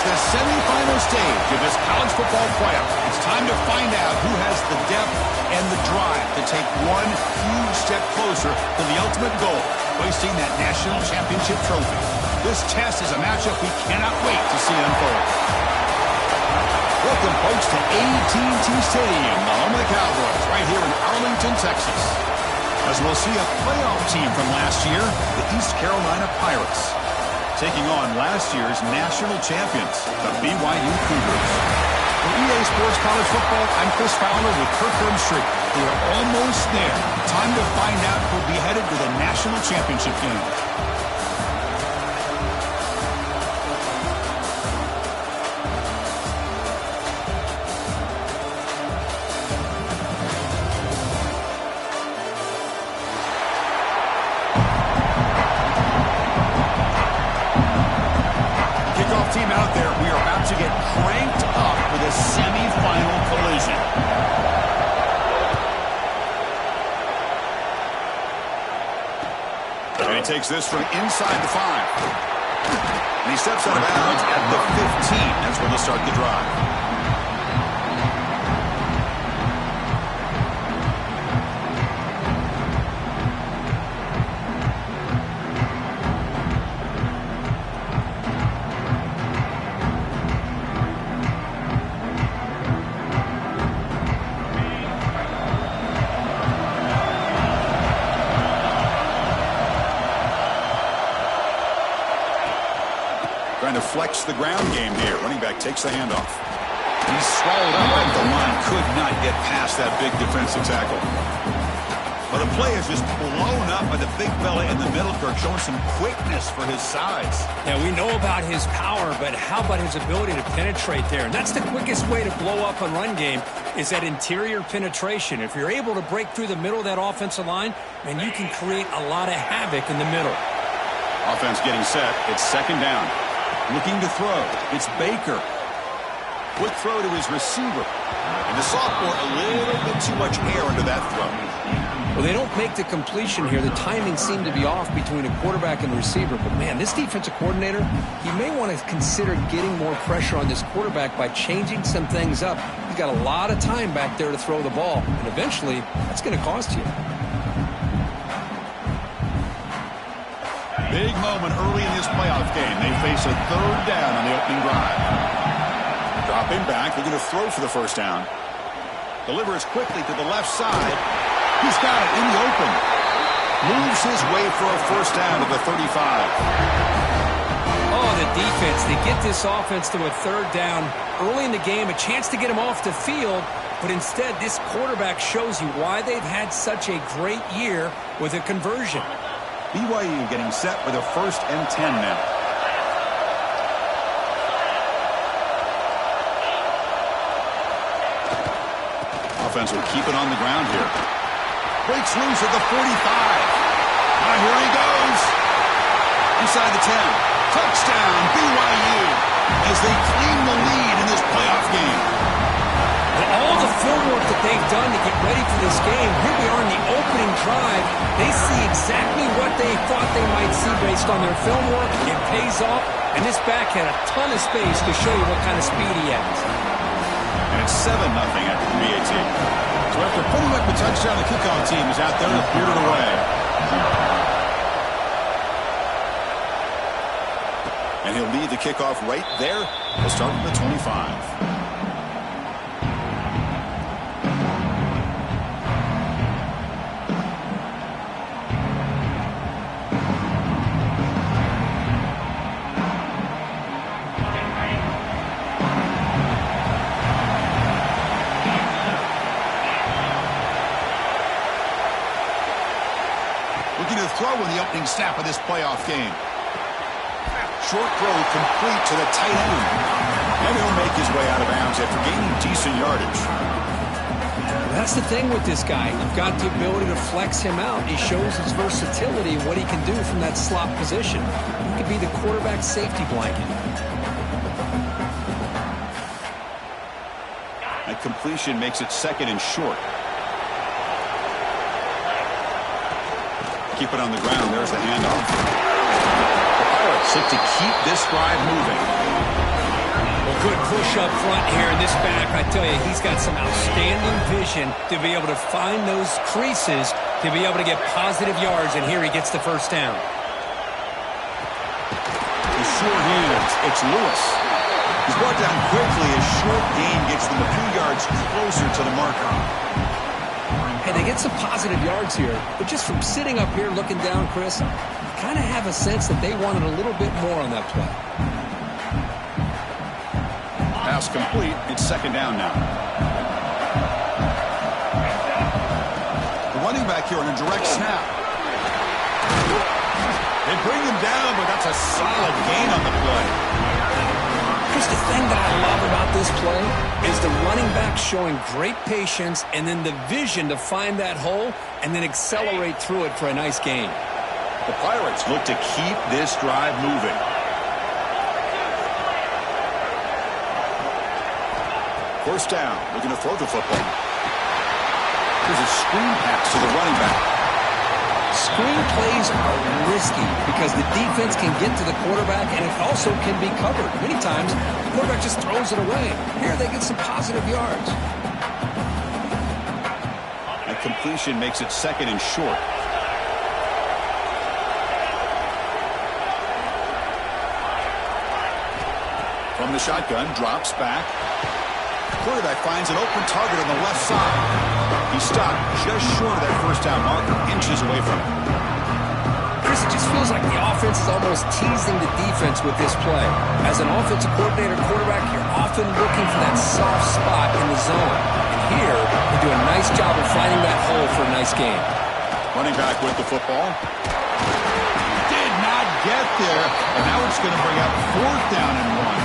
the semifinal stage of this college football playoff. It's time to find out who has the depth and the drive to take one huge step closer to the ultimate goal, hoisting that national championship trophy. This test is a matchup we cannot wait to see unfold. Welcome, folks, to AT&T Stadium, the home of the Cowboys, right here in Arlington, Texas. As we'll see a playoff team from last year, the East Carolina Pirates, taking on last year's national champions, the BYU Cougars. For EA Sports College Football, I'm Chris Fowler with Kirk Herbstreit. We are almost there. Time to find out who'll be headed to the national championship game. Team out there, we are about to get cranked up for the semifinal collision. And he takes this from inside the 5. And he steps out of bounds at the 15. That's where they'll start the drive. Trying to flex the ground game here. Running back takes the handoff. He's swallowed up at the line. Could not get past that big defensive tackle. Well, the play is just blown up by the big fella in the middle. Kirk showing some quickness for his size. Yeah, we know about his power, but how about his ability to penetrate there? And that's the quickest way to blow up a run game is that interior penetration. If you're able to break through the middle of that offensive line, then you can create a lot of havoc in the middle. Offense getting set. It's second down. Looking to throw. It's Baker. Quick throw to his receiver. And the sophomore, a little bit too much air under that throw. Well, they don't make the completion here. The timing seemed to be off between a quarterback and the receiver. But, man, this defensive coordinator, he may want to consider getting more pressure on this quarterback by changing some things up. He's got a lot of time back there to throw the ball. And eventually, that's going to cost you. Big moment early in this playoff game. They face a third down on the opening drive. Dropping back. They're going to throw for the first down. Delivers quickly to the left side. He's got it in the open. Moves his way for a first down to the 35. Oh, the defense. They get this offense to a third down early in the game. A chance to get him off the field. But instead, this quarterback shows you why they've had such a great year with a conversion. BYU getting set for the 1st and 10 now. Offense will keep it on the ground here. Breaks loose at the 45. Now here he goes. Inside the 10. Touchdown, BYU, as they claim the lead in this playoff game. All the film work that they've done to get ready for this game, here we are in the opening drive. They see exactly what they thought they might see based on their film work. It pays off, and this back had a ton of space to show you what kind of speed he has. And it's 7-0 after the BAT. So after putting up the touchdown, the kickoff team is out there to clear it away. And he'll lead the kickoff right there. He'll start from the 25. Throw in the opening snap of this playoff game. Short throw complete to the tight end. And he'll make his way out of bounds after gaining decent yardage. That's the thing with this guy. You've got the ability to flex him out. He shows his versatility and what he can do from that slot position. He could be the quarterback safety blanket. That completion makes it second and short. Keep it on the ground. There's the handoff. The Pirates look to keep this drive moving. Good push up front here. And this back, I tell you, he's got some outstanding vision to be able to find those creases, to be able to get positive yards. And here he gets the first down. The short hands. It's Lewis. He's brought down quickly. A short gain gets them a few yards closer to the marker. Hey, they get some positive yards here. But just from sitting up here looking down, Chris, you kind of have a sense that they wanted a little bit more on that play. Pass complete. It's second down now. The running back here on a direct snap. They bring him down, but that's a solid gain on the play. Chris, the thing that I love about this play is the running back showing great patience and then the vision to find that hole and then accelerate through it for a nice gain. The Pirates look to keep this drive moving. First down, looking to throw the football. Here's a screen pass to the running back. Screen plays are risky because the defense can get to the quarterback and it also can be covered. Many times, the quarterback just throws it away. Here they get some positive yards. A completion makes it second and short. From the shotgun, drops back. Quarterback finds an open target on the left side. He stopped just short of that first down marker, inches away from it. Chris, it just feels like the offense is almost teasing the defense with this play. As an offensive coordinator, quarterback, you're often looking for that soft spot in the zone. And here, they do a nice job of finding that hole for a nice gain. Running back with the football. Did not get there. And now it's going to bring up fourth down and 1.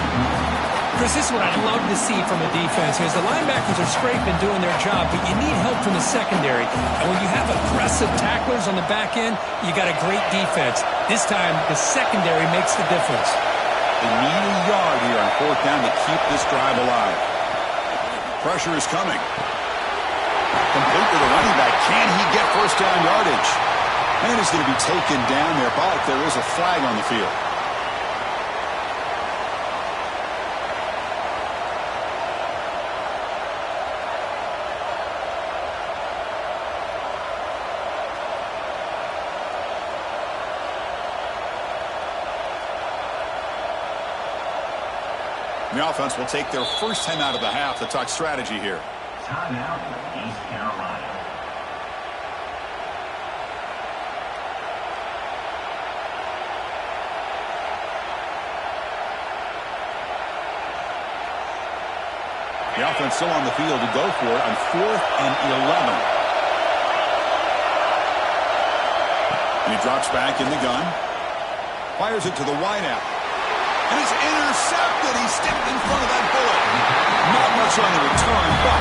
Chris, this is what I'd love to see from a defense. As the linebackers are scraping, doing their job, but you need help from the secondary. And when you have aggressive tacklers on the back end, you got a great defense. This time, the secondary makes the difference. They need a yard here on fourth down to keep this drive alive. Pressure is coming. Complete to the running back. Can he get first down yardage? And he's going to be taken down there, but there is a flag on the field. The offense will take their first time out of the half to talk strategy here. Timeout, East Carolina. The offense still on the field to go for it on 4th and 11. And he drops back in the gun. Fires it to the wideout. And it's intercepted. He stepped in front of that bullet. Not much on the return, but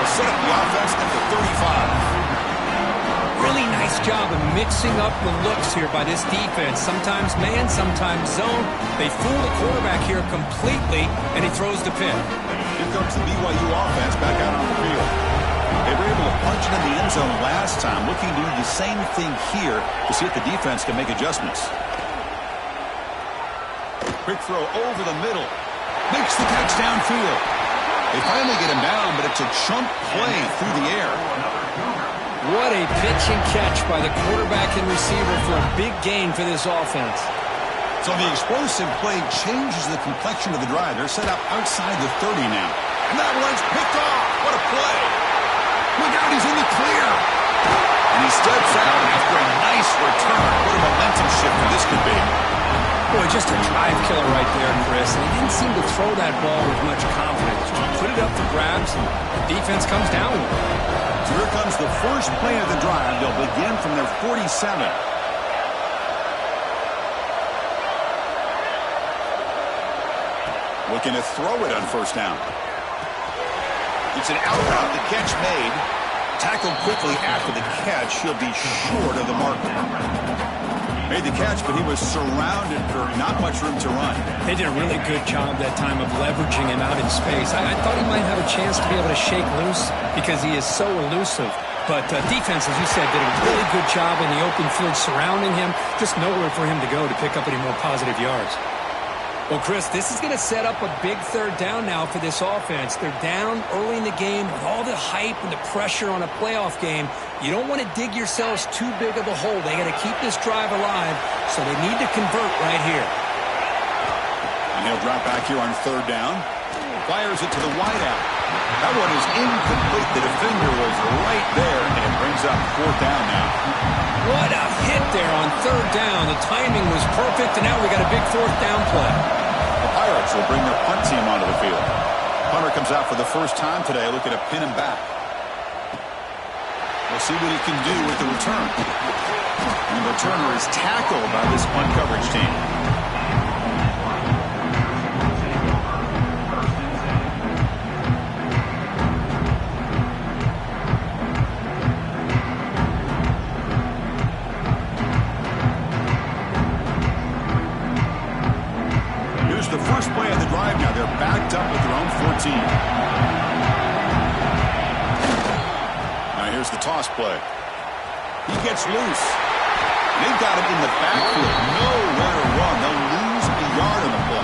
will set up the offense at the 35. Really nice job of mixing up the looks here by this defense. Sometimes man, sometimes zone. They fool the quarterback here completely, and he throws the pick. Here comes the BYU offense back out on the field. They were able to punch it in the end zone last time, looking to do the same thing here to see if the defense can make adjustments. Quick throw over the middle. Makes the catch downfield. They finally get him down, but it's a chunk play through the air. What a pitch and catch by the quarterback and receiver for a big gain for this offense. So the explosive play changes the complexion of the drive. They're set up outside the 30 now. And that one's picked off. What a play. Look out, he's in the clear. And he steps out after a nice return. What a momentum shifter this could be. Boy, just a drive killer right there, Chris. And he didn't seem to throw that ball with much confidence. Just put it up for grabs, and the defense comes down with it. So here comes the first play of the drive. They'll begin from their 47. Looking to throw it on first down. It's an out route. The catch made. Tackled quickly after the catch. He'll be short of the marker. Made the catch, but he was surrounded for not much room to run. They did a really good job that time of leveraging him out in space. I thought he might have a chance to be able to shake loose because he is so elusive. But defense, as you said, did a really good job in the open field surrounding him. Just nowhere for him to go to pick up any more positive yards. Well, Chris, this is going to set up a big third down now for this offense. They're down early in the game with all the hype and the pressure on a playoff game. You don't want to dig yourselves too big of a hole. They got to keep this drive alive, so they need to convert right here. And he'll drop back here on third down. Fires it to the wideout. That one is incomplete. The defender was right there, and it brings up fourth down now. What a hit there on third down. The timing was perfect, and now we got a big fourth down play. The Pirates will bring their punt team onto the field. Punter comes out for the first time today, looking to pin him back. We'll see what he can do with the return. And the returner is tackled by this punt coverage team. The first play of the drive now. They're backed up at their own 14. Now here's the toss play. He gets loose. They've got him in the backfield. Nowhere to run. They'll lose a yard on the play.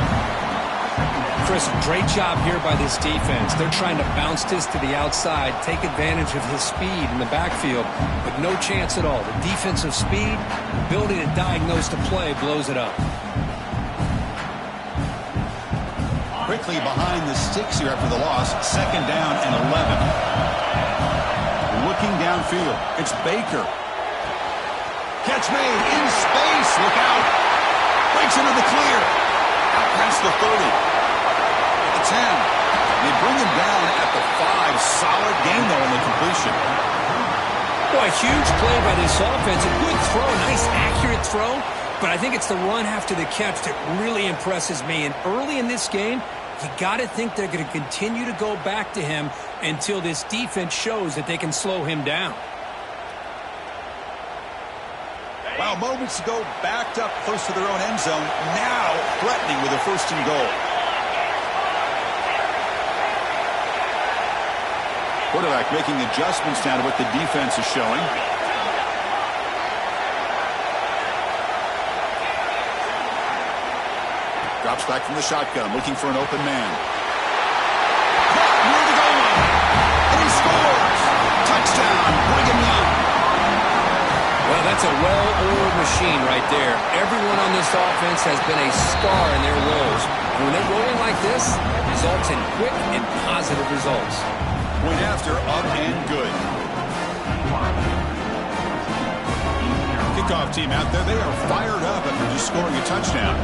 Chris, great job here by this defense. They're trying to bounce this to the outside, take advantage of his speed in the backfield, but no chance at all. The defensive speed, ability to diagnose the play, blows it up. Quickly behind the sticks here after the loss. Second down and 11. Looking downfield. It's Baker. Catch made in space. Look out. Breaks into the clear. Out past the 30. At the 10. They bring him down at the 5. Solid game, though, in the completion. Boy, huge play by this offense. A good throw. Nice, accurate throw. But I think it's the run after the catch that really impresses me. And early in this game, you got to think they're going to continue to go back to him until this defense shows that they can slow him down. Well, moments ago, backed up close to their own end zone. Now threatening with a first and goal. Quarterback making adjustments now to what the defense is showing. Drops back from the shotgun, looking for an open man. Caught near the goal line. And he scores. Touchdown, Brigham Young. Well, that's a well-oiled machine right there. Everyone on this offense has been a star in their roles. And when they're rolling like this, it results in quick and positive results. Point after, up and good. Kickoff team out there. They are fired up after just scoring a touchdown.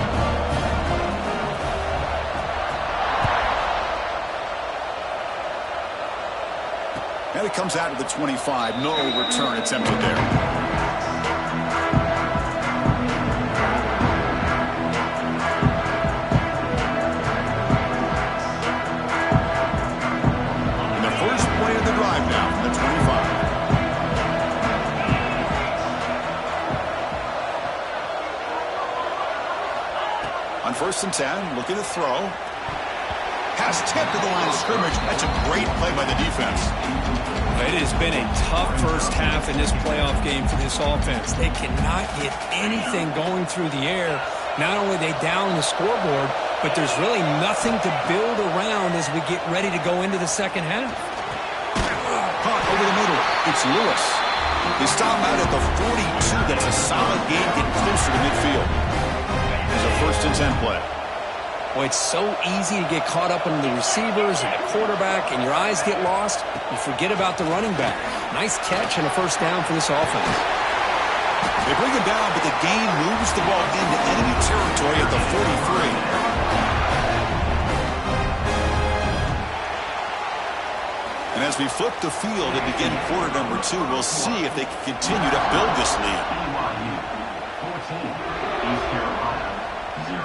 And it comes out to the 25. No return attempted there. And the first play of the drive now from the 25. On first and 10, looking to throw. Pass tipped to the line of scrimmage. That's a great play by the defense. It has been a tough first half in this playoff game for this offense. They cannot get anything going through the air. Not only are they down the scoreboard, but there's really nothing to build around as we get ready to go into the second half. Caught over the middle. It's Lewis. They stop out at the 42. That's a solid game, getting closer to midfield. It's a first and 10 play. Well, it's so easy to get caught up in the receivers and the quarterback, and your eyes get lost. You forget about the running back. Nice catch and a first down for this offense. They bring him down, but the game moves the ball into enemy territory at the 43. And as we flip the field and begin quarter number 2, we'll see if they can continue to build this lead. 14, East Carolina, 0.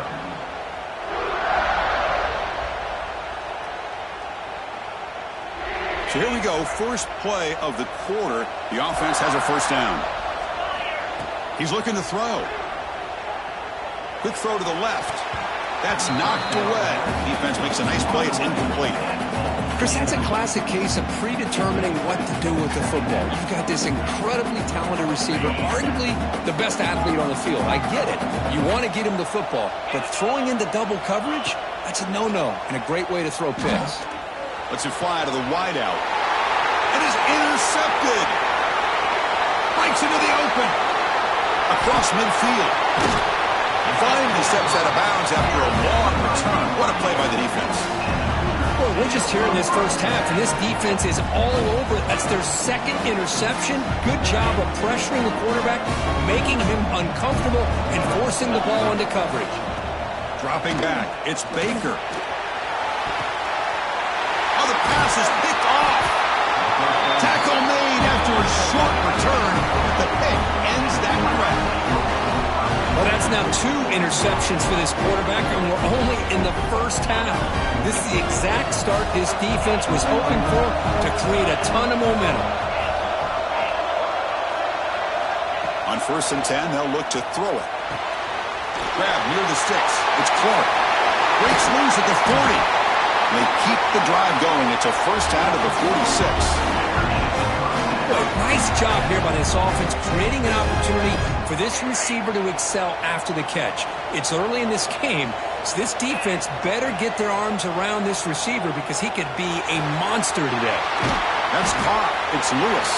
So here we go, first play of the quarter. The offense has a first down. He's looking to throw. Quick throw to the left. That's knocked away. Defense makes a nice play. It's incomplete. Chris, that's a classic case of predetermining what to do with the football. You've got this incredibly talented receiver, arguably the best athlete on the field. I get it. You want to get him the football, but throwing into double coverage, that's a no-no and a great way to throw picks. Let's it fly to the wideout. It is intercepted. Breaks into the open. Across midfield. Finally steps out of bounds after a long return. What a play by the defense. Well, we're just here in this first half, and this defense is all over it. That's their second interception. Good job of pressuring the quarterback, making him uncomfortable, and forcing the ball into coverage. Dropping back, it's Baker. Oh, the pass is picked off. Tackle made after a short return. The pick ends that threat. Well, that's now 2 interceptions for this quarterback, and we're only in the first half. This is the exact start this defense was hoping for to create a ton of momentum. On 1st and 10, they'll look to throw it. Grab near the sticks. It's Clark. Breaks loose at the 40. They keep the drive going. It's a first down to the 46. Nice job here by this offense, creating an opportunity for this receiver to excel after the catch. It's early in this game, so this defense better get their arms around this receiver because he could be a monster today. That's caught. It's Lewis.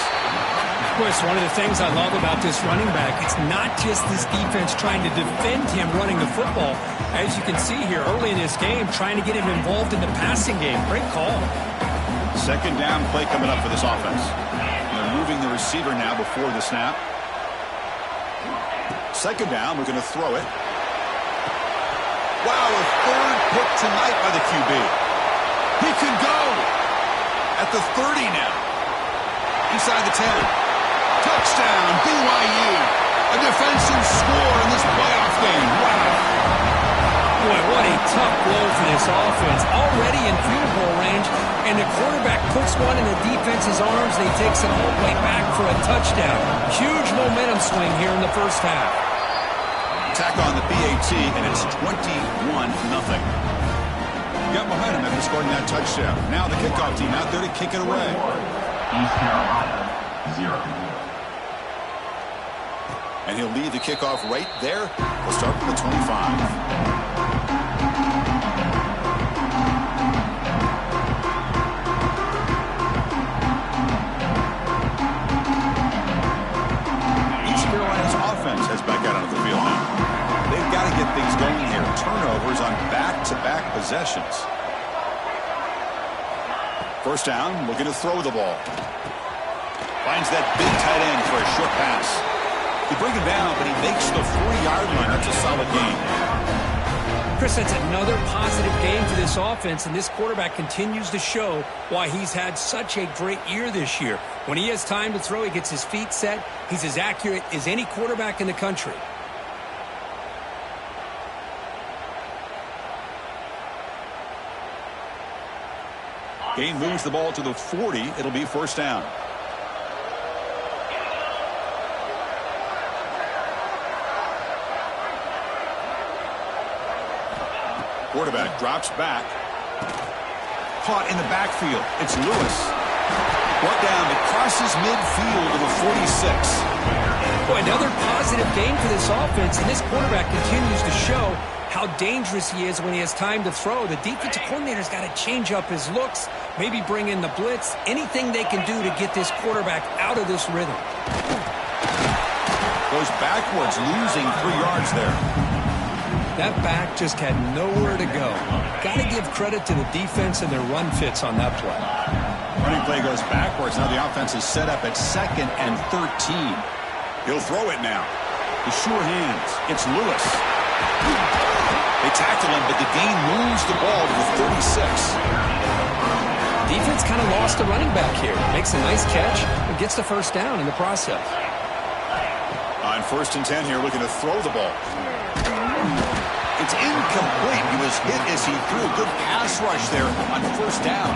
Chris, one of the things I love about this running back, it's not just this defense trying to defend him running the football. As you can see here early in this game, trying to get him involved in the passing game. Great call. Second down play coming up for this offense. They're moving the receiver now before the snap. Second down, we're going to throw it. Wow, a third pick tonight by the QB. He can go at the 30 now. Inside the 10. Touchdown, BYU. A defensive score in this playoff game. Wow. Boy, what a tough blow for this offense. Already in field goal range, and the quarterback puts one in the defense's arms, and he takes it all the way back for a touchdown. Huge momentum swing here in the first half. Tack on the PAT, and it's 21-0. Got momentum after scoring that touchdown. Now the kickoff team out there to kick it away. East Carolina, 0. And he'll lead the kickoff right there. We'll start from the 25. Heads back out onto the field now. They've got to get things going here. Turnovers on back-to-back possessions. First down, looking to throw the ball. Finds that big tight end for a short pass. They bring him down, but he makes the 40-yard line. That's a solid game. Chris, that's another positive game for this offense, and this quarterback continues to show why he's had such a great year this year. When he has time to throw, he gets his feet set. He's as accurate as any quarterback in the country. Gain moves the ball to the 40. It'll be first down. Quarterback drops back. Caught in the backfield. It's Lewis. Brought down. It crosses midfield to the 46. Boy, another positive game for this offense, and this quarterback continues to show how dangerous he is when he has time to throw. The defensive coordinator's got to change up his looks, maybe bring in the blitz, anything they can do to get this quarterback out of this rhythm. Goes backwards, losing 3 yards there. That back just had nowhere to go. Got to give credit to the defense and their run fits on that play. Running play goes backwards. Now the offense is set up at 2nd and 13. He'll throw it now. The sure hands. It's Lewis. They tackle him, but the gain moves the ball to the 36. Defense kind of lost a running back here. Makes a nice catch and gets the first down in the process. On 1st and 10 here, looking to throw the ball. It's incomplete. He was hit as he threw. Good pass rush there on 1st down.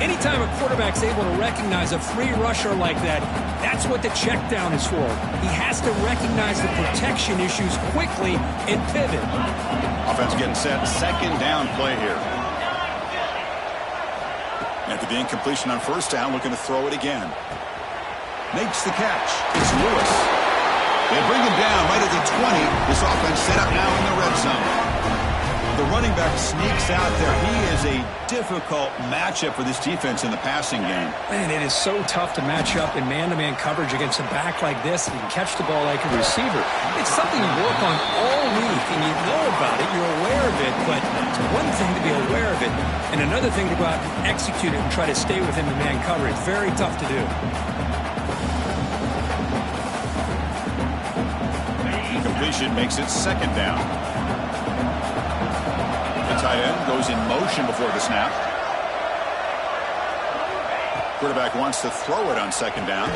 Anytime a quarterback's able to recognize a free rusher like that, that's what the check down is for. He has to recognize the protection issues quickly and pivot. Offense getting set. Second down play here. After the incompletion on first down, looking to throw it again. Makes the catch. It's Lewis. They bring him down right at the 20. This offense set up now in the red zone. The running back sneaks out there. He is a difficult matchup for this defense in the passing game. Man, it is so tough to match up in man-to-man coverage against a back like this and catch the ball like a receiver. It's something you work on all week, and you know about it. You're aware of it, but it's one thing to be aware of it, and another thing to go out and execute it and try to stay within the man coverage. Very tough to do. Completion makes it second down. The tight end goes in motion before the snap. Quarterback wants to throw it on second down.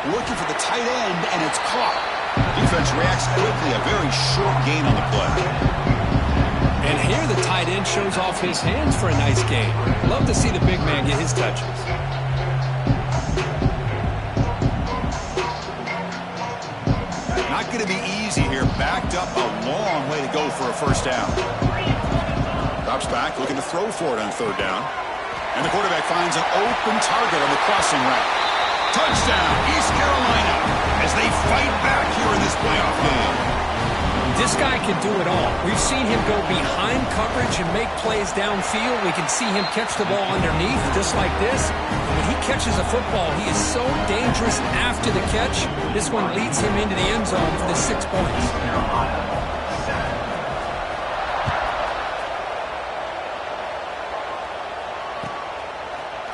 Looking for the tight end, and it's caught. Defense reacts quickly. A very short gain on the play. And here the tight end shows off his hands for a nice gain. Love to see the big man get his touches. Not going to be easy here. Backed up a long way to go for a first down. Drops back, looking to throw for it on third down. And the quarterback finds an open target on the crossing route. Touchdown, East Carolina, as they fight back here in this playoff game. This guy can do it all. We've seen him go behind coverage and make plays downfield. We can see him catch the ball underneath, just like this. And when he catches a football, he is so dangerous after the catch. This one leads him into the end zone for the 6 points.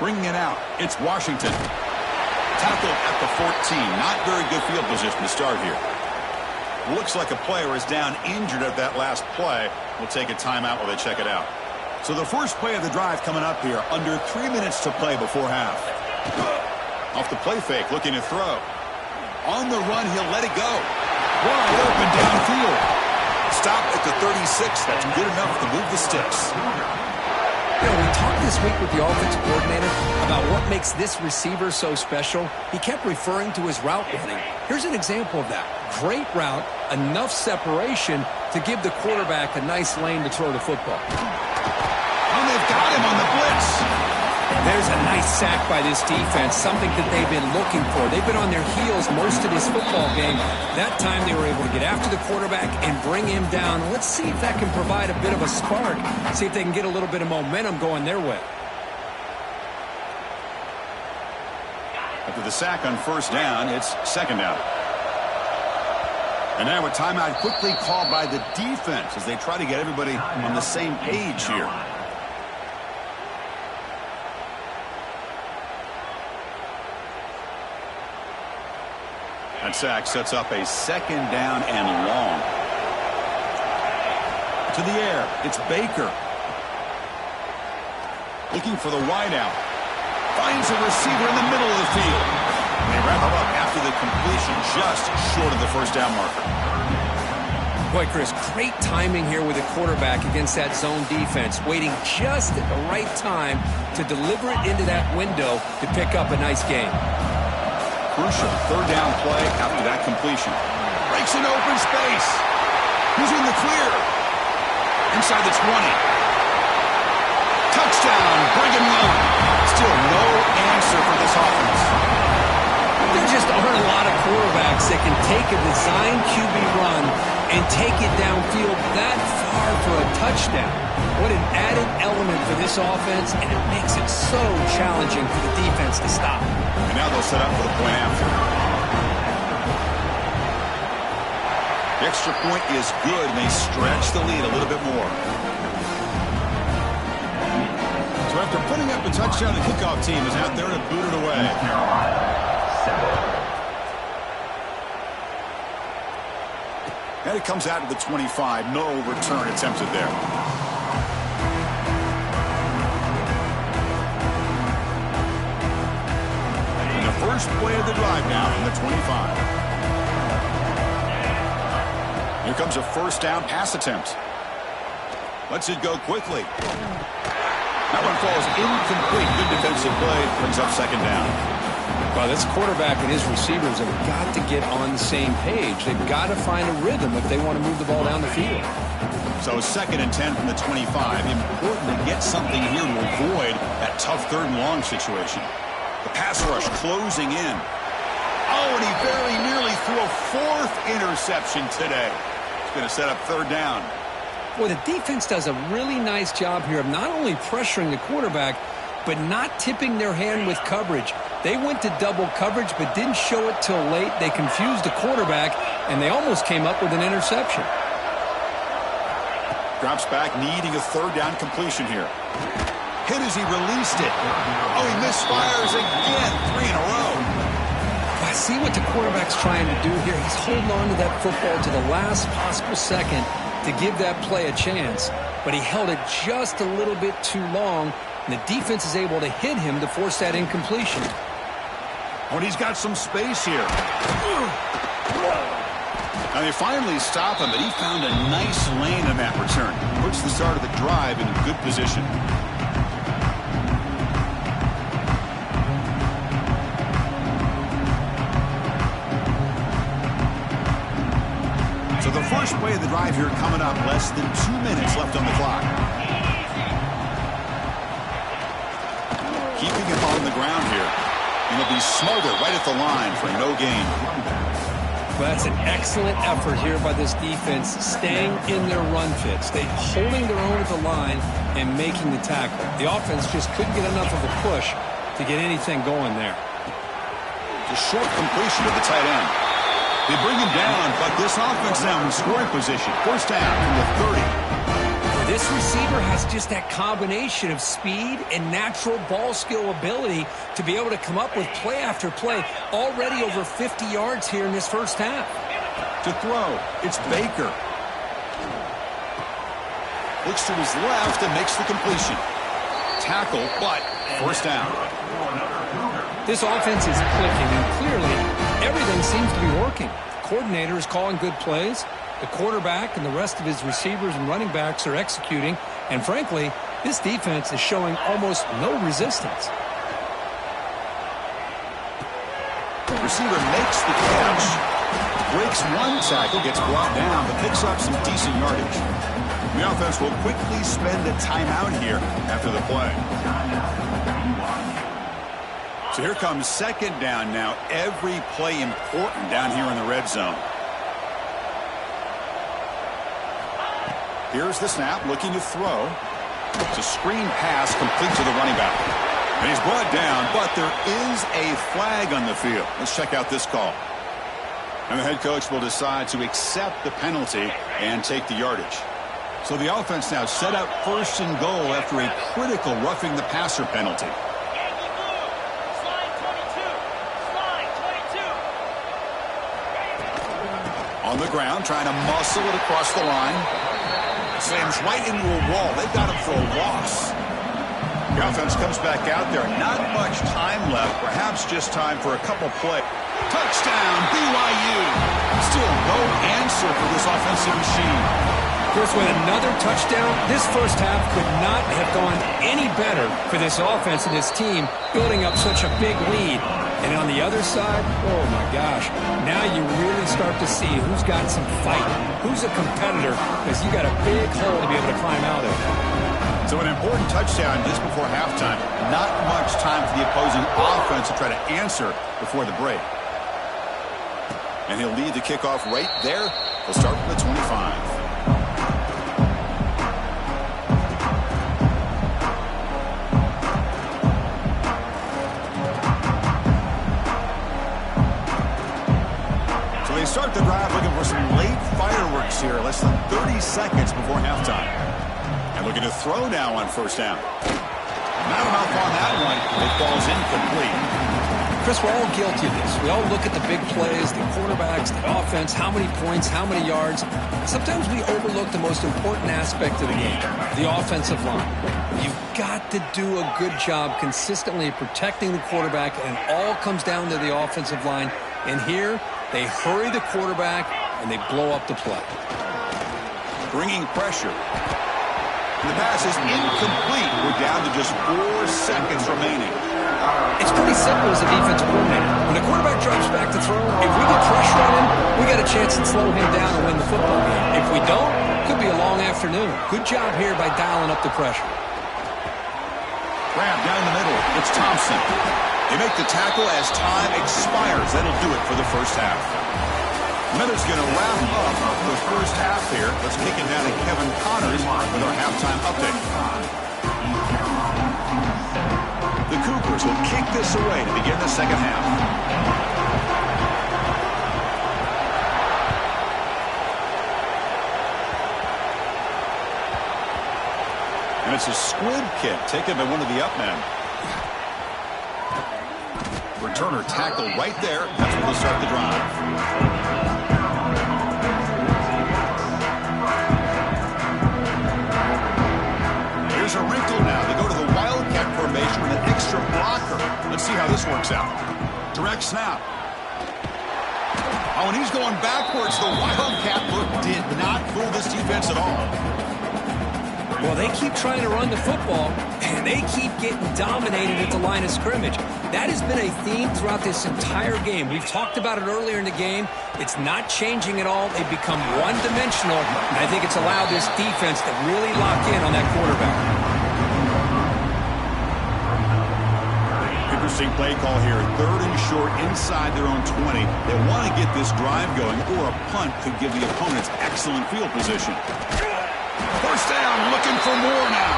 Bringing it out, it's Washington. Tackled at the 14. Not very good field position to start here. Looks like a player is down injured at that last play. We'll take a timeout while they check it out. So the first play of the drive coming up here. Under 3 minutes to play before half. Off the play fake, looking to throw. On the run, he'll let it go. Wide open downfield. Stop at the 36. That's good enough to move the sticks. You know, we talked this week with the offensive coordinator about what makes this receiver so special. He kept referring to his route running. Here's an example of that. Great route, enough separation to give the quarterback a nice lane to throw the football. And they've got him on the blitz. There's a nice sack by this defense, something that they've been looking for. They've been on their heels most of this football game. That time they were able to get after the quarterback and bring him down. Let's see if that can provide a bit of a spark, see if they can get a little bit of momentum going their way. After the sack on first down, it's second down. And now a timeout quickly called by the defense as they try to get everybody on the same page here. That sack sets up a second down and long. To the air, it's Baker. Looking for the wideout. Finds a receiver in the middle of the field. They wrap him up after the completion, just short of the first down marker. Boy, Chris, great timing here with the quarterback against that zone defense, waiting just at the right time to deliver it into that window to pick up a nice gain. Crucial third down play after that completion. Breaks an open space. Who's in the clear? Inside the 20. Touchdown, Brigham Young. Still no answer for this offense. There just aren't a lot of quarterbacks that can take a design QB run and take it downfield that far for a touchdown. What an added element for this offense, and it makes it so challenging for the defense to stop. And now they'll set up for the point after. The extra point is good, and they stretch the lead a little bit more. So after putting up a touchdown, the kickoff team is out there to boot it away. And it comes out to the 25. No return attempted there. And the first play of the drive now from the 25. Here comes a first down pass attempt. Lets it go quickly. That one falls incomplete. Good defensive play. Brings up second down. Well, this quarterback and his receivers have got to get on the same page. They've got to find a rhythm if they want to move the ball down the field. So 2nd and 10 from the 25. Important to get something here to avoid that tough 3rd and long situation. The pass rush closing in. Oh, and he very nearly threw a 4th interception today. It's going to set up 3rd down. Well, the defense does a really nice job here of not only pressuring the quarterback, but not tipping their hand with coverage. They went to double coverage, but didn't show it till late. They confused the quarterback, and they almost came up with an interception. Drops back, needing a 3rd down completion here. Hit as he released it. Oh, he misfires again. 3 in a row. I see what the quarterback's trying to do here. He's holding on to that football to the last possible second to give that play a chance. But he held it just a little bit too long, and the defense is able to hit him to force that incompletion. Oh, and he's got some space here. Now they finally stop him, but he found a nice lane in that return. Puts the start of the drive in a good position. So the first play of the drive here coming up, less than 2 minutes left on the clock. Keeping him on the ground here. And he'll be smothered right at the line for no gain. Well, that's an excellent effort here by this defense, staying in their run fit, holding their own at the line and making the tackle. The offense just couldn't get enough of a push to get anything going there. A short completion to the tight end. They bring him down, but this offense now in scoring position. 1st down from the 30. This receiver has just that combination of speed and natural ball skill ability to be able to come up with play after play. Already over 50 yards here in this first half. To throw, it's Baker. Looks to his left and makes the completion. Tackle, but 1st down. This offense is clicking, and clearly everything seems to be working. The coordinator is calling good plays. The quarterback and the rest of his receivers and running backs are executing. And frankly, this defense is showing almost no resistance. Receiver makes the catch. Breaks one tackle, gets brought down, but picks up some decent yardage. The offense will quickly spend a timeout here after the play. So here comes 2nd down now. Every play important down here in the red zone. Here's the snap, looking to throw. It's a screen pass complete to the running back. And he's brought down, but there is a flag on the field. Let's check out this call. And the head coach will decide to accept the penalty and take the yardage. So the offense now set up 1st and goal after a critical roughing the passer penalty. On the ground, trying to muscle it across the line. Slams right into a wall. They've got him for a loss. The offense comes back out there. Not much time left. Perhaps just time for a couple plays. Touchdown, BYU. Still no answer for this offensive machine. Chris, with another touchdown, this first half could not have gone any better for this offense and this team, building up such a big lead. And on the other side, oh my gosh, now you really start to see who's got some fight, who's a competitor, because you got a big hole to be able to climb out of. So an important touchdown just before halftime. Not much time for the opposing offense to try to answer before the break. And he'll lead the kickoff right there. He'll start from the 25. They start the drive looking for some late fireworks here, less than 30 seconds before halftime. And looking to throw now on 1st down. Not enough on that one. It falls incomplete. Chris, we're all guilty of this. We all look at the big plays, the quarterbacks, the offense, how many points, how many yards. Sometimes we overlook the most important aspect of the game, the offensive line. You've got to do a good job consistently protecting the quarterback, and it all comes down to the offensive line. And here, they hurry the quarterback, and they blow up the play. Bringing pressure. The pass is incomplete. We're down to just 4 seconds remaining. It's pretty simple as a defensive coordinator. When the quarterback drops back to throw, if we get pressure on him, we got a chance to slow him down and win the football game. If we don't, Could be a long afternoon. Good job here by dialing up the pressure. Grab down the middle. It's Thompson. They make the tackle as time expires. That'll do it for the first half. Miller's going to wrap up the first half here. Let's kick it down to Kevin Connors with our halftime update. The Cougars will kick this away to begin the second half. And it's a squib kick taken by one of the up men. Returner tackle right there. That's where they'll start the drive. Here's a wrinkle now. They go to the Wildcat formation with an extra blocker. Let's see how this works out. Direct snap. Oh, and he's going backwards. The Wildcat look did not fool this defense at all. Well, they keep trying to run the football, and they keep getting dominated at the line of scrimmage. That has been a theme throughout this entire game. We've talked about it earlier in the game. It's not changing at all. They've become one-dimensional, and I think it's allowed this defense to really lock in on that quarterback. Interesting play call here. 3rd and short inside their own 20. They want to get this drive going, or a punt could give the opponents excellent field position. First down, looking for more now.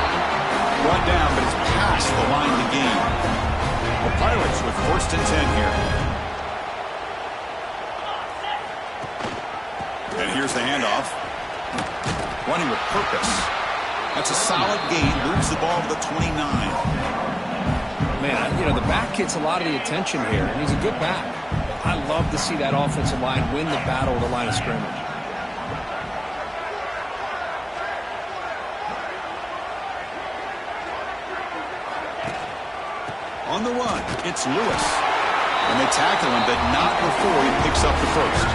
Brought down, but it's past the line to gain. The Pirates with 1st and 10 here. And here's the handoff. Running with purpose. That's a solid gain. Moves the ball to the 29. Man, you know, the back gets a lot of the attention here, and he's a good back. I love to see that offensive line win the battle of the line of scrimmage. On the run, it's Lewis. And they tackle him, but not before he picks up the first.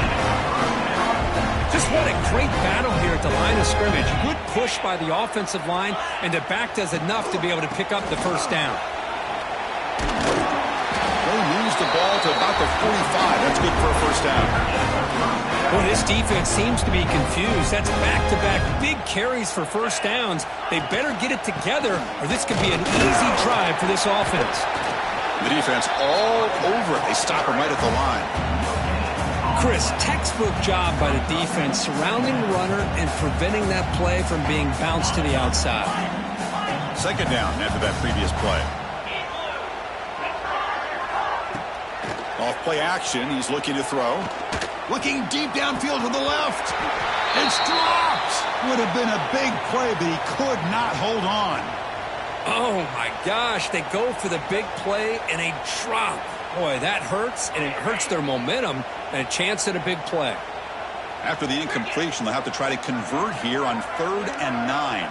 Just what a great battle here at the line of scrimmage. Good push by the offensive line, and the back does enough to be able to pick up the first down. They moves the ball to about the 45. That's good for a first down. Well, this defense seems to be confused. That's back-to-back big carries for first downs. They better get it together, or this could be an easy drive for this offense. The defense all over it. They stop him right at the line. Chris, textbook job by the defense surrounding the runner and preventing that play from being bounced to the outside. Second down after that previous play. Off play action. He's looking to throw. Looking deep downfield to the left. It's dropped. Would have been a big play, but he could not hold on. Oh, my gosh. They go for the big play and a drop. Boy, that hurts, and it hurts their momentum and a chance at a big play. After the incompletion, they'll have to try to convert here on 3rd and 9.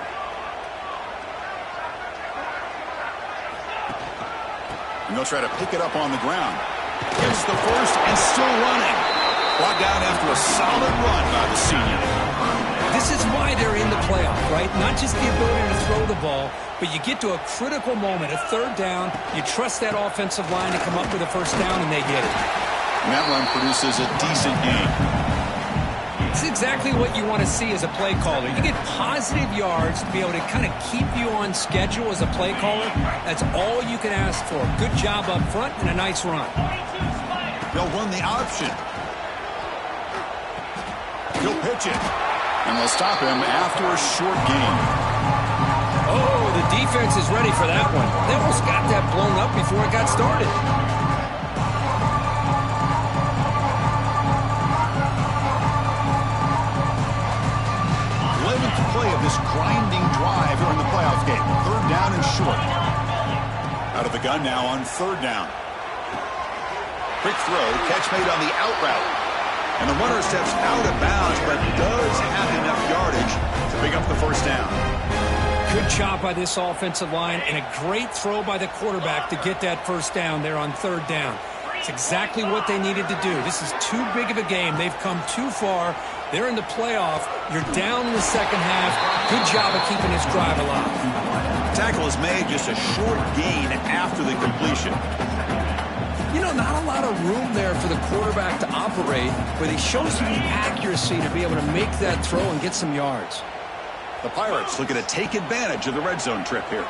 And they'll try to pick it up on the ground. Gets the first and still running. Brought down after a solid run by the senior. This is why they're in the playoff, right? Not just the ability to throw the ball, but you get to a critical moment, a 3rd down. You trust that offensive line to come up with a first down, and they get it. And that run produces a decent gain. It's exactly what you want to see as a play caller. You get positive yards to be able to kind of keep you on schedule as a play caller. That's all you can ask for. Good job up front and a nice run. They'll run the option. He'll pitch it. And they'll stop him after a short gain. Oh, the defense is ready for that one. They almost got that blown up before it got started. 11th play of this grinding drive here in the playoff game. 3rd down and short. Out of the gun now on 3rd down. Quick throw, catch made on the out route. And the runner steps out of bounds, but does have enough yardage to pick up the first down. Good job by this offensive line, and a great throw by the quarterback to get that first down there on 3rd down. It's exactly what they needed to do. This is too big of a game. They've come too far. They're in the playoff. You're down in the second half. Good job of keeping this drive alive. Tackle is made just a short gain after the completion. You know, not a lot of room there for the quarterback to operate, but he shows you the accuracy to be able to make that throw and get some yards. The Pirates looking to take advantage of the red zone trip here.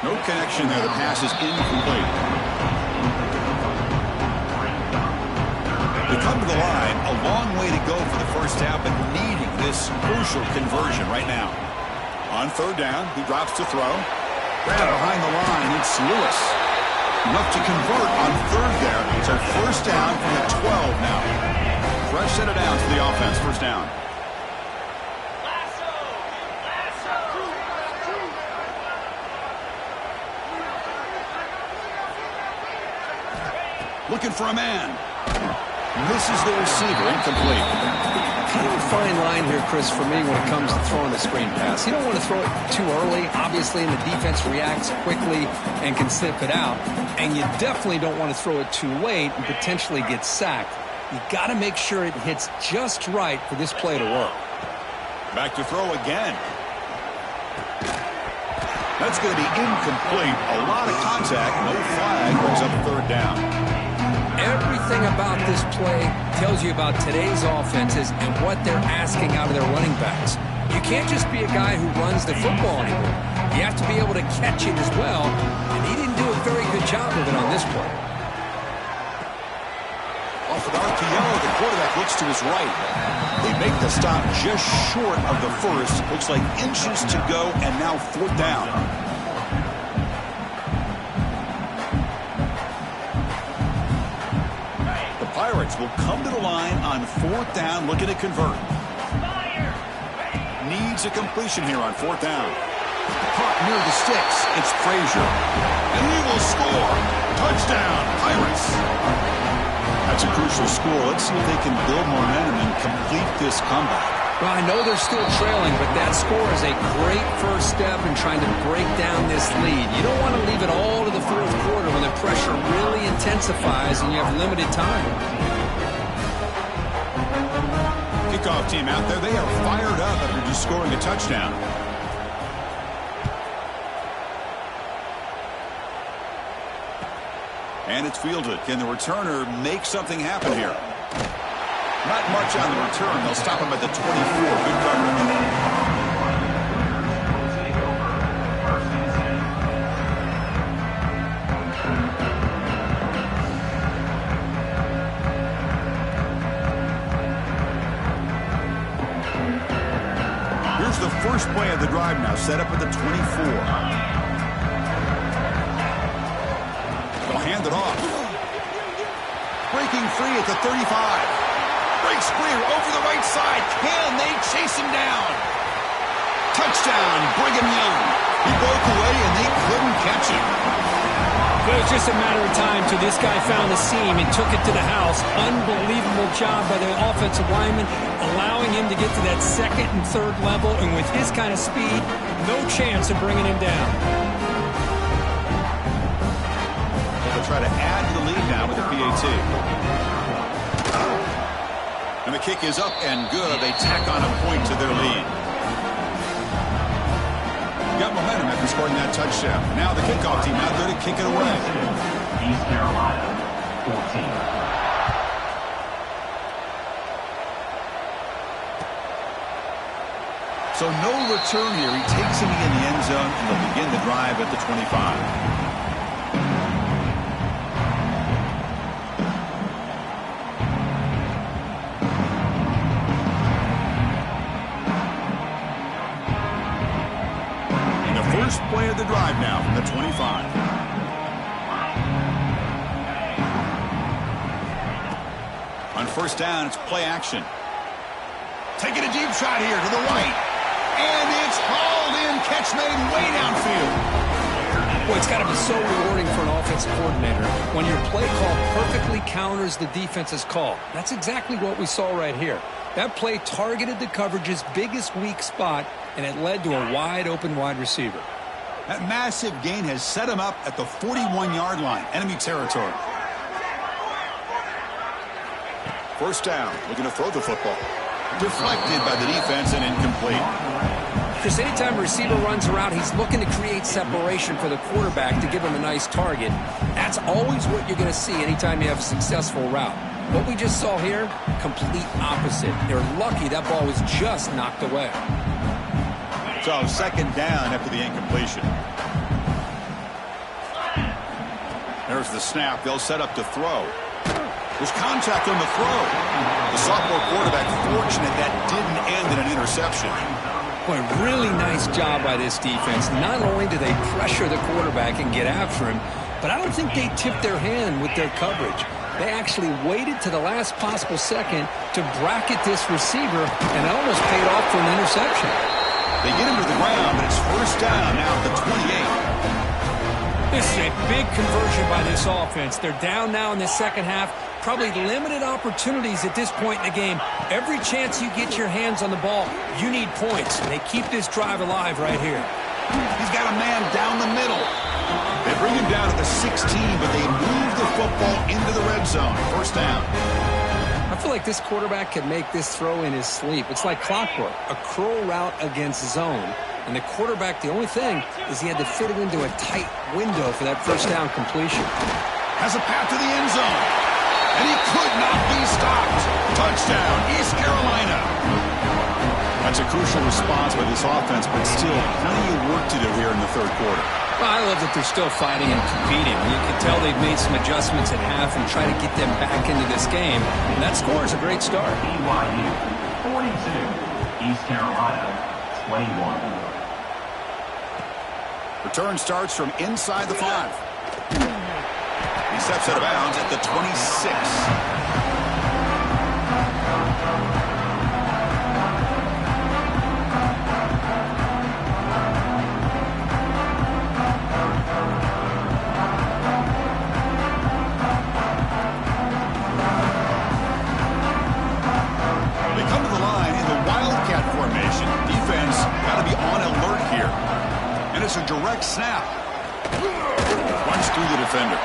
No connection there. The pass is incomplete. They come to the line. A long way to go for the first half, but needing this crucial conversion right now. On third down, he drops to throw. Grab behind the line. It's Lewis. Enough to convert on third there. So first down from the 12 now. Fresh set of downs for the offense. First down. Looking for a man. Misses the receiver. Incomplete. Kind of a fine line here, Chris, for me when it comes to throwing a screen pass. You don't want to throw it too early, obviously, and the defense reacts quickly and can sniff it out. And you definitely don't want to throw it too late and potentially get sacked. You got to make sure it hits just right for this play to work. Back to throw again. That's going to be incomplete. A lot of contact. No flag. Brings up third down. Everything about this play tells you about today's offenses and what they're asking out of their running backs. You can't just be a guy who runs the football anymore. You have to be able to catch it as well, and he didn't do a very good job of it on this play. Off of RPO, the quarterback looks to his right. They make the stop just short of the first. Looks like inches to go, and now fourth down. Pirates will come to the line on fourth down, looking to convert. Needs a completion here on fourth down. Caught near the sticks. It's Frazier. And he will score. Touchdown, Pirates. That's a crucial score. Let's see if they can build momentum and complete this comeback. Well, I know they're still trailing, but that score is a great first step in trying to break down this lead. You don't want to leave it all to the fourth quarter when the pressure really intensifies and you have limited time. Kickoff team out there. They are fired up after just scoring a touchdown. And it's fielded. Can the returner make something happen here? Not much on the return. They'll stop him at the 24. Good coverage. Here's the first play of the drive now. Set up at the 24. They'll hand it off. Breaking free at the 35. Breaks clear over the right side. Can they chase him down? Touchdown, Brigham Young. He broke away and they couldn't catch him. It was just a matter of time till this guy found the seam and took it to the house. Unbelievable job by the offensive lineman, allowing him to get to that second and third level. And with his kind of speed, no chance of bringing him down. They'll try to add to the lead now with the PAT. And the kick is up and good. They tack on a point to their lead. Got momentum after scoring that touchdown. Now the kickoff team out there to kick it away. East Carolina, 14. So no return here. He takes him in the end zone, and they'll begin the drive at the 25. First play of the drive now from the 25. On first down, it's play action. Taking a deep shot here to the right. And it's hauled in. Catch made way downfield. Boy, it's got to be so rewarding for an offensive coordinator when your play call perfectly counters the defense's call. That's exactly what we saw right here. That play targeted the coverage's biggest weak spot, and it led to a wide-open wide receiver. That massive gain has set him up at the 41-yard line, enemy territory. First down, looking to throw the football. Deflected by the defense and incomplete. Chris, anytime a receiver runs around, he's looking to create separation for the quarterback to give him a nice target. That's always what you're going to see anytime you have a successful route. What we just saw here, complete opposite. They're lucky that ball was just knocked away. So second down after the incompletion. There's the snap. They'll set up to throw. There's contact on the throw. The sophomore quarterback fortunate that didn't end in an interception. Boy, really nice job by this defense. Not only do they pressure the quarterback and get after him, but I don't think they tipped their hand with their coverage. They actually waited to the last possible second to bracket this receiver, and it almost paid off for an interception. They get him to the ground, but it's first down now at the 28. This is a big conversion by this offense. They're down now in the second half. Probably limited opportunities at this point in the game. Every chance you get your hands on the ball, you need points. They keep this drive alive right here. He's got a man down the middle. They bring him down at the 16, but they move the football into the red zone. First down. I feel like this quarterback could make this throw in his sleep. It's like clockwork, a curl route against zone. And the quarterback, the only thing is he had to fit it into a tight window for that first down completion. Has a path to the end zone. And he could not be stopped. Touchdown, East Carolina. That's a crucial response by this offense, but still plenty of work to do here in the third quarter. Well, I love that they're still fighting and competing. You can tell they've made some adjustments at half and try to get them back into this game. And that score is a great start. BYU 42, East Carolina 21. Return starts from inside the 5. He steps out of bounds at the 26. They come to the line in the Wildcat formation. Defense got to be on alert here. And it's a direct snap. Runs through the defender.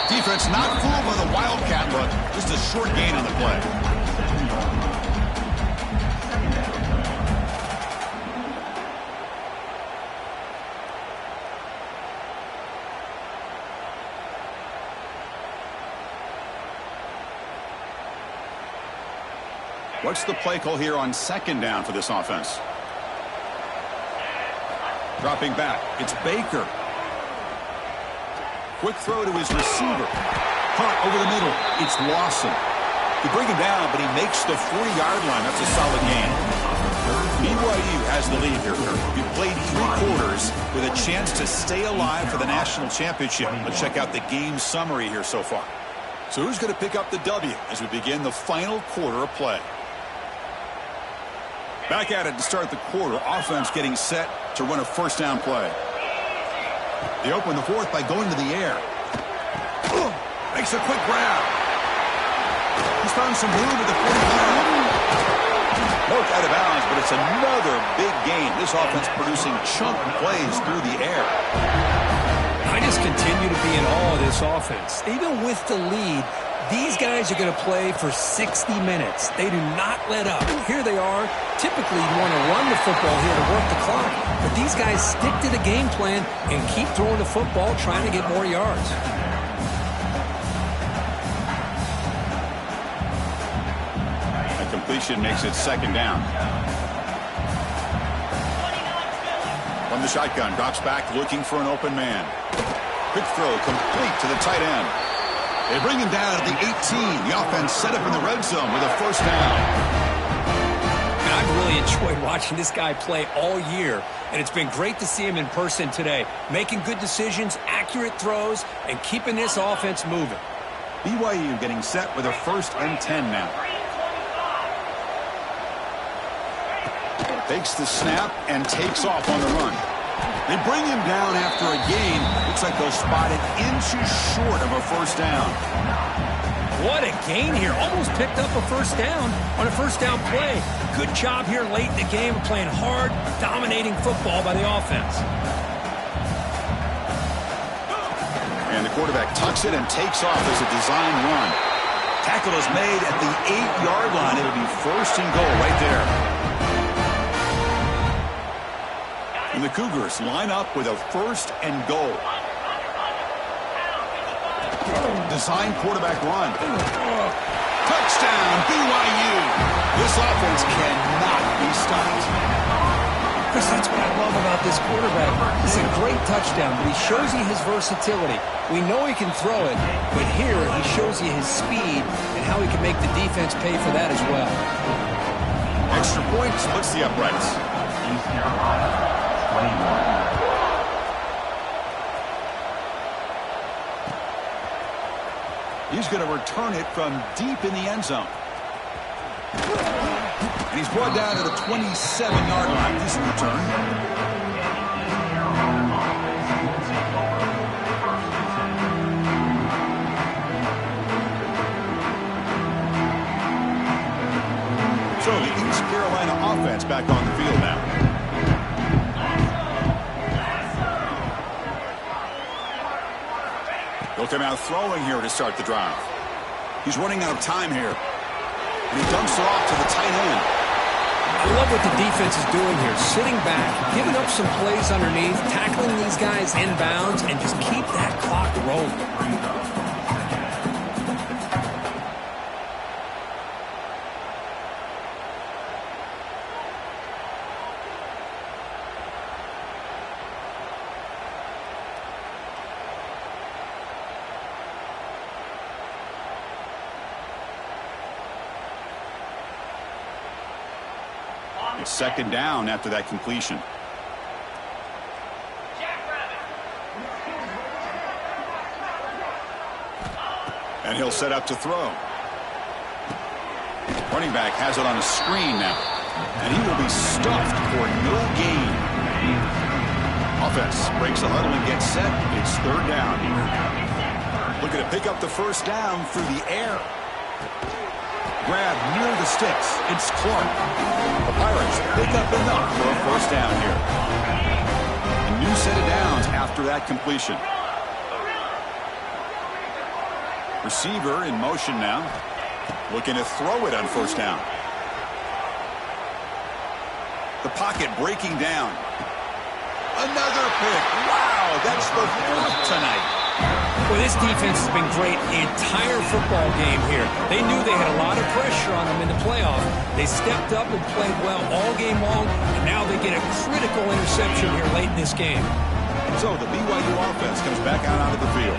Defense not fooled by the Wildcat look. Just a short gain on the play. What's the play call here on second down for this offense? Dropping back, it's Baker. Quick throw to his receiver. Caught over the middle, it's Lawson. They bring him down, but he makes the 40-yard line. That's a solid gain. BYU has the lead here. We played 3 quarters with a chance to stay alive for the national championship. Let's check out the game summary here so far. So who's going to pick up the W as we begin the final quarter of play? Back at it to start the quarter. Offense getting set to run a first down play. They open the fourth by going to the air. Makes a quick grab. He's found some room at the 45. Marked out of bounds, but it's another big game. This offense producing chunk plays through the air. I just continue to be in awe of this offense. Even with the lead, these guys are going to play for 60 minutes. They do not let up. Here they are. Typically, you want to run the football here to work the clock, but these guys stick to the game plan and keep throwing the football, trying to get more yards. A completion makes it second down. From the shotgun, drops back looking for an open man. Quick throw complete to the tight end. They bring him down at the 18. The offense set up in the red zone with a first down. And I've really enjoyed watching this guy play all year, and it's been great to see him in person today, making good decisions, accurate throws, and keeping this offense moving. BYU getting set with a 1st and 10 now. Takes the snap and takes off on the run. They bring him down after a gain. Looks like they'll spot it inches short of a first down. What a gain here. Almost picked up a first down on a first down play. Good job here late in the game of playing hard, dominating football by the offense. And the quarterback tucks it and takes off as a design run. Tackle is made at the 8-yard line. It'll be 1st and goal right there. And the Cougars line up with a 1st and goal. Design quarterback run. Touchdown, BYU. This offense cannot be stopped. Chris, that's what I love about this quarterback. It's a great touchdown, but he shows you his versatility. We know he can throw it, but here he shows you his speed and how he can make the defense pay for that as well. Extra point splits the uprights. East Carolina, 21. He's going to return it from deep in the end zone. And he's brought down to the 27-yard line. This return. So the East Carolina offense back on the field now. He'll come out throwing here to start the drive. He's running out of time here. And he dumps it off to the tight end. I love what the defense is doing here. Sitting back, giving up some plays underneath, tackling these guys inbounds, and just keep that clock rolling. It's 2nd down after that completion. And he'll set up to throw. Running back has it on a screen now. And he will be stuffed for no gain. Offense breaks the huddle and gets set. It's 3rd down. Looking to pick up the 1st down through the air. Grab near the sticks. It's Clark. The Pirates pick up enough for a 1st down here. A new set of downs after that completion. Receiver in motion now. Looking to throw it on 1st down. The pocket breaking down. Another pick. Wow, that's the 4th tonight. Well, this defense has been great the entire football game here. They knew they had a lot of pressure on them in the playoffs. They stepped up and played well all game long, and now they get a critical interception here late in this game. So the BYU offense comes back out onto the field.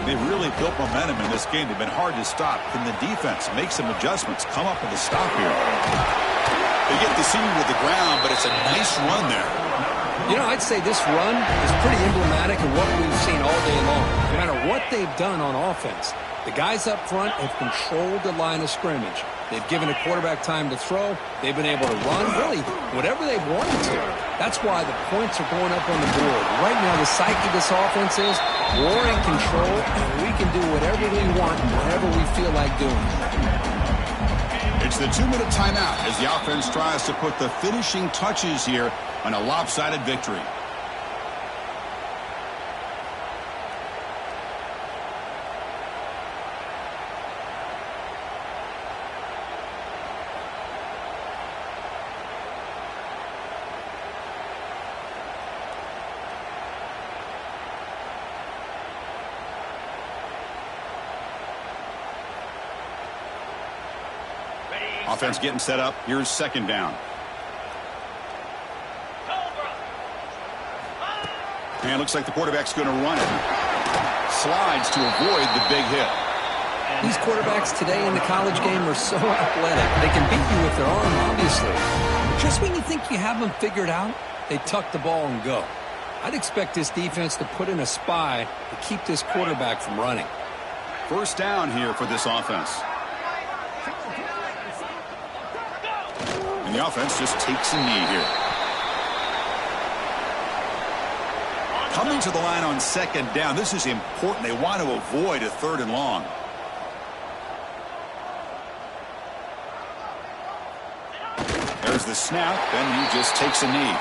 They've really built momentum in this game. They've been hard to stop. Can the defense make some adjustments, come up with a stop here? They get the senior to the ground, but it's a nice run there. You know, I'd say this run is pretty emblematic of what we've seen all day long. No matter what they've done on offense, the guys up front have controlled the line of scrimmage. They've given a quarterback time to throw. They've been able to run, really, whatever they've wanted to. That's why the points are going up on the board. Right now, the psyche of this offense is we're in control, and we can do whatever we want, whatever we feel like doing. It's the 2-minute timeout as the offense tries to put the finishing touches here on a lopsided victory. Offense getting set up. Here's 2nd down. And it looks like the quarterback's going to run it. Slides to avoid the big hit. These quarterbacks today in the college game are so athletic. They can beat you with their arm, obviously. But just when you think you have them figured out, they tuck the ball and go. I'd expect this defense to put in a spy to keep this quarterback from running. 1st down here for this offense. And the offense just takes a knee here. Coming to the line on 2nd down. This is important. They want to avoid a 3rd and long. There's the snap, and he just takes a knee.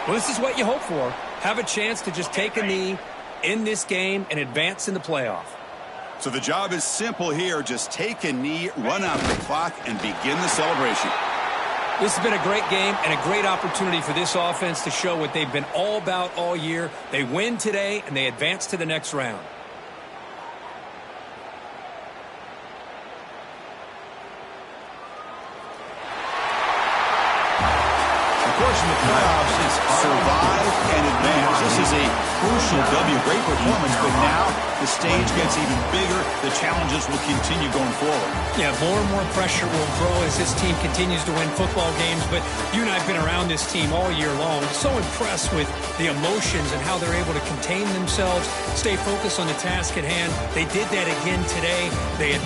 Well, this is what you hope for. Have a chance to just take a knee in this game and advance in the playoff. So the job is simple here. Just take a knee, run out the clock, and begin the celebration. This has been a great game and a great opportunity for this offense to show what they've been all about all year. They win today, and they advance to the next round. Of course, in the playoffs, it's survive and advance. This is a crucial W. Great performance, but now the stage gets even bigger. The challenges will continue going forward. Yeah, more and more pressure will grow as this team continues to win football games. But you and I have been around this team all year long. So impressed with the emotions and how they're able to contain themselves, stay focused on the task at hand. They did that again today. They